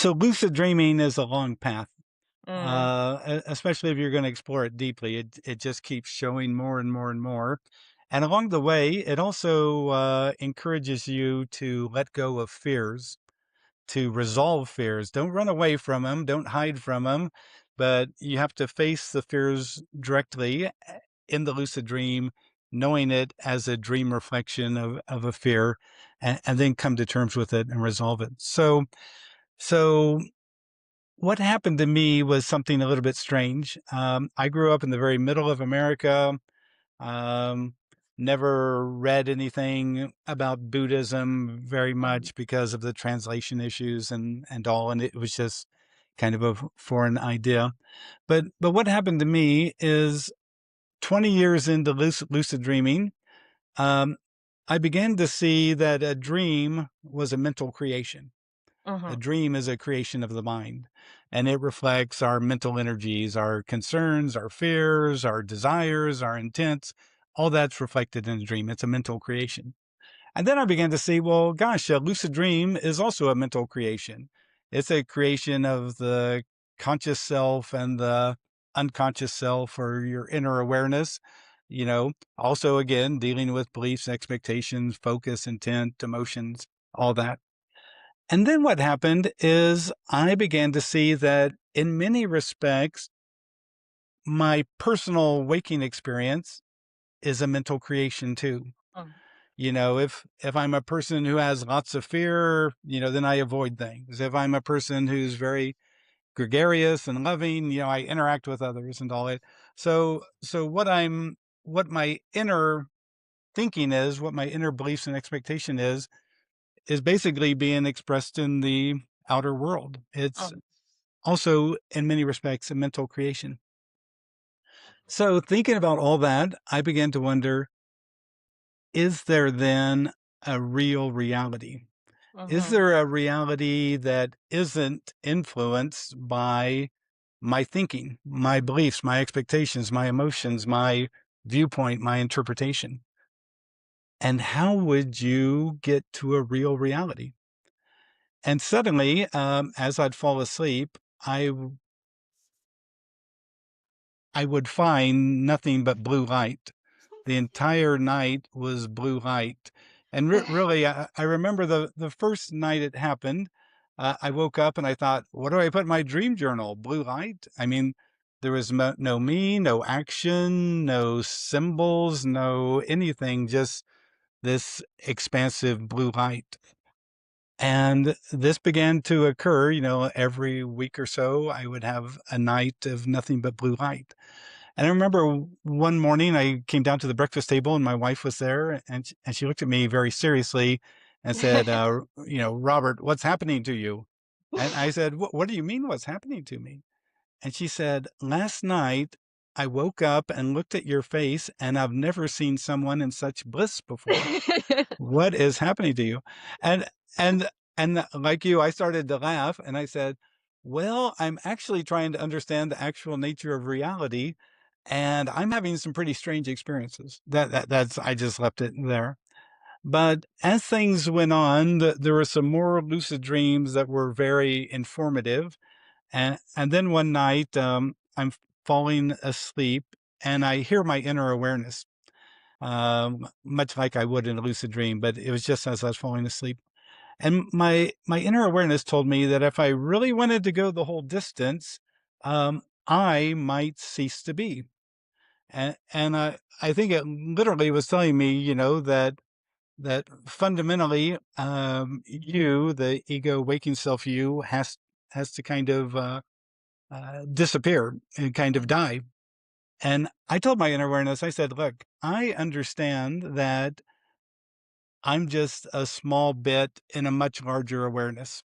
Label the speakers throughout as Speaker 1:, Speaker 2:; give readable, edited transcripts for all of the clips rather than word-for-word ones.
Speaker 1: So lucid dreaming is a long path,
Speaker 2: Mm,
Speaker 1: especially if you're going to explore it deeply. It just keeps showing more and more and more. And along the way, it also encourages you to let go of fears, to resolve fears. Don't run away from them. Don't hide from them. But you have to face the fears directly in the lucid dream, knowing it as a dream reflection of a fear, and then come to terms with it and resolve it. So what happened to me was something a little bit strange. I grew up in the very middle of America. Um, Never read anything about Buddhism very
Speaker 2: mhm,
Speaker 1: much because of the translation issues and all, and it was just kind of a foreign idea. But what happened to me is 20 years into lucid dreaming, um, I began to see that a dream was a mental creation. A
Speaker 2: mhm,
Speaker 1: dream is a creation of the mind, and it reflects our mental energies, our concerns, our fears, our desires, our intents. All that's reflected in a dream. It's a mental creation. And then I began to see, well, gosh, a lucid dream is also a mental creation. It's a creation of the conscious self and the unconscious self, or your inner awareness. Also, again, dealing with beliefs, expectations, focus, intent, emotions, all that. And then what happened is I began to see that in many respects, my personal waking experience is a mental creation too.
Speaker 2: mm,
Speaker 1: If I'm a person who has lots of fear, then I avoid things. If I'm a person who's very gregarious and loving, I interact with others and all that. So what my inner thinking is, what my inner beliefs and expectation is basically being expressed in the outer world. It's
Speaker 2: mm,
Speaker 1: also, in many respects, a mental creation. So, thinking about all that, I began to wonder, is there then a real reality? Is
Speaker 2: mhm,
Speaker 1: there a reality that isn't influenced by my thinking, my beliefs, my expectations, my emotions, my viewpoint, my interpretation? And how would you get to a real reality? And suddenly, as I'd fall asleep, I would find nothing but blue light. The entire night was blue light. And really, I remember the first night it happened. I woke up and I thought, what do I put in my dream journal? Blue light? I mean, there was no me, no action, no symbols, no anything, just this expansive blue light. And this began to occur, every week or so, I would have a night of nothing but blue light. And I remember one morning I came down to the breakfast table and my wife was there and she looked at me very seriously and said, Robert, what's happening to you? And I said, what do you mean what's happening to me? And she said, last night I woke up and looked at your face and I've never seen someone in such bliss before. What is happening to you? And and and like you, I started to laugh and I said, well, I'm actually trying to understand the actual nature of reality, and I'm having some pretty strange experiences. That's I just left it there. But as things went on, there were some more lucid dreams that were very informative. And then one night, I'm falling asleep and I hear my inner awareness, much like I would in a lucid dream, but it was just as I was falling asleep. And my inner awareness told me that if I really wanted to go the whole distance, I might cease to be. And I think it literally was telling me, that fundamentally, you, the ego waking self, you has to kind of disappear and kind of
Speaker 2: mm,
Speaker 1: die. And I told my inner awareness, I said, look, I understand that I'm just a small bit in a much larger awareness.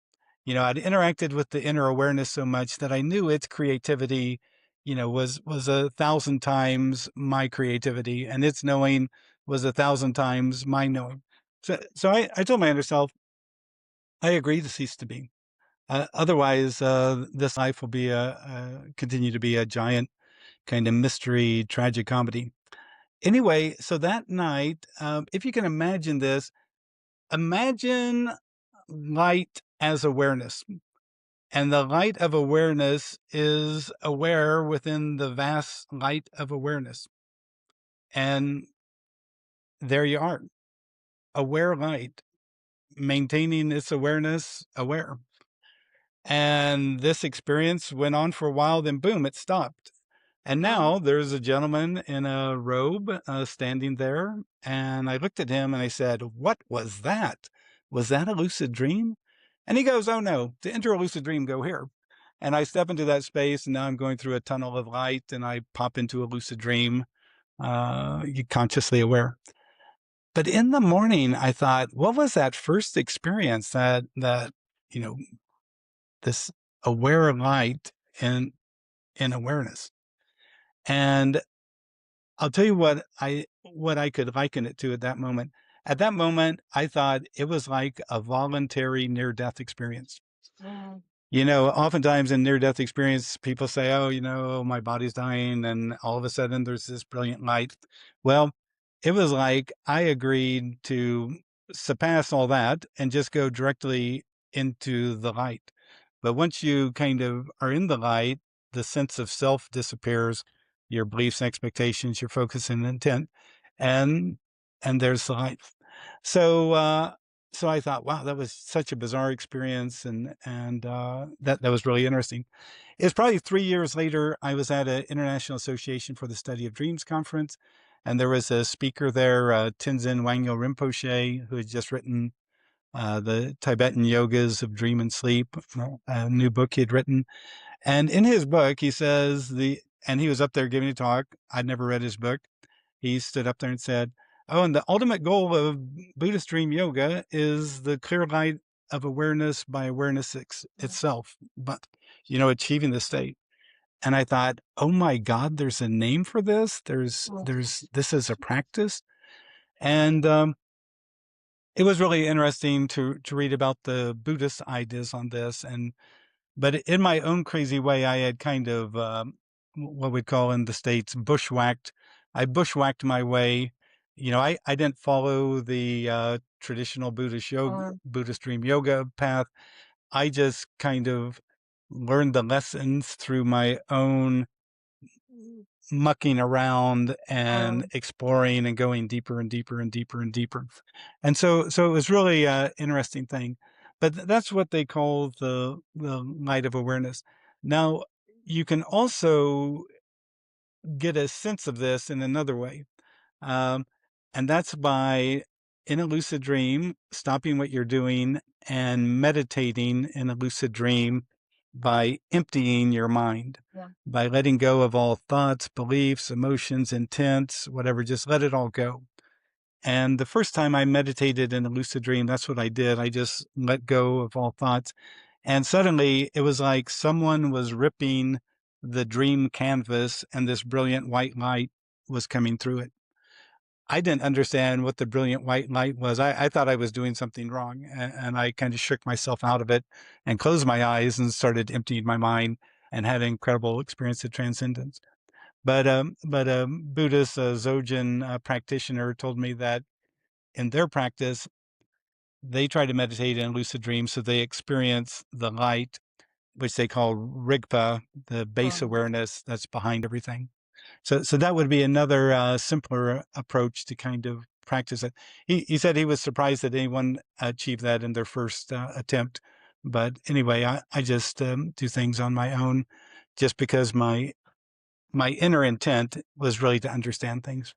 Speaker 1: I'd interacted with the inner awareness so much that I knew its creativity, was 1,000 times my creativity, and its knowing was 1,000 times my knowing. So I told my inner self, I agree to cease to be. Otherwise, this life will be continue to be a giant kind of mystery, tragic comedy. Anyway, so that night, if you can imagine this, imagine light as awareness. And the light of awareness is aware within the vast light of awareness. And there you are, aware light, maintaining its awareness, aware. And this experience went on for a while, then boom, it stopped. And now there's a gentleman in a robe standing there. And I looked at him and I said, "What was that? Was that a lucid dream?" And he goes, "Oh no, to enter a lucid dream, go here." And I step into that space, and now I'm going through a tunnel of light, and I pop into a lucid dream, consciously aware. But in the morning, I thought, what was that first experience, that you know this aware light in awareness? And I'll tell you what I could liken it to at that moment. At that moment, I thought it was like a voluntary near-death experience. Oftentimes in near-death experience, people say, "Oh, my body's dying," and all of a sudden there's this brilliant light. Well, it was like I agreed to surpass all that and just go directly into the light. But once you kind of are in the light, the sense of self disappears, your beliefs, expectations, your focus and intent, and there's the light. So I thought, wow, that was such a bizarre experience, and that was really interesting. It's probably 3 years later, I was at an International Association for the Study of Dreams conference, and there was a speaker there, Tenzin Wangyal Rinpoche, who had just written the Tibetan Yogas of Dream and Sleep, a new book he had written. And in his book, he says and he was up there giving a talk. I'd never read his book. He stood up there and said, "Oh, and the ultimate goal of Buddhist Dream Yoga is the clear light of awareness by awareness itself, but, achieving the state." And I thought, oh my God, there's a name for this. This is a practice. And it was really interesting to read about the Buddhist ideas on this. But in my own crazy way, I had kind of what we'd call in the States bushwhacked. I bushwhacked my way. I didn't follow the traditional Buddhist Dream Yoga path. I just kind of learned the lessons through my own mucking around and exploring and going deeper and deeper and deeper and deeper. And so it was really an interesting thing. But that's what they call the light of awareness. Now, you can also get a sense of this in another way. Um, and that's by, in a lucid dream, stopping what you're doing and meditating in a lucid dream by emptying your mind, by letting go of all thoughts, beliefs, emotions, intents, whatever, just let it all go. And the first time I meditated in a lucid dream, that's what I did. I just let go of all thoughts. And suddenly it was like someone was ripping the dream canvas and this brilliant white light was coming through it. I didn't understand what the brilliant white light was. I thought I was doing something wrong, and I kind of shook myself out of it and closed my eyes and started emptying my mind and had an incredible experience of transcendence. But Buddhist Dzogchen practitioner told me that in their practice, they try to meditate in lucid dreams, so they experience the light, which they call Rigpa, the base awareness that's behind everything. So that would be another simpler approach to kind of practice it. He said he was surprised that anyone achieved that in their first attempt. But anyway, I just do things on my own, just because my inner intent was really to understand things.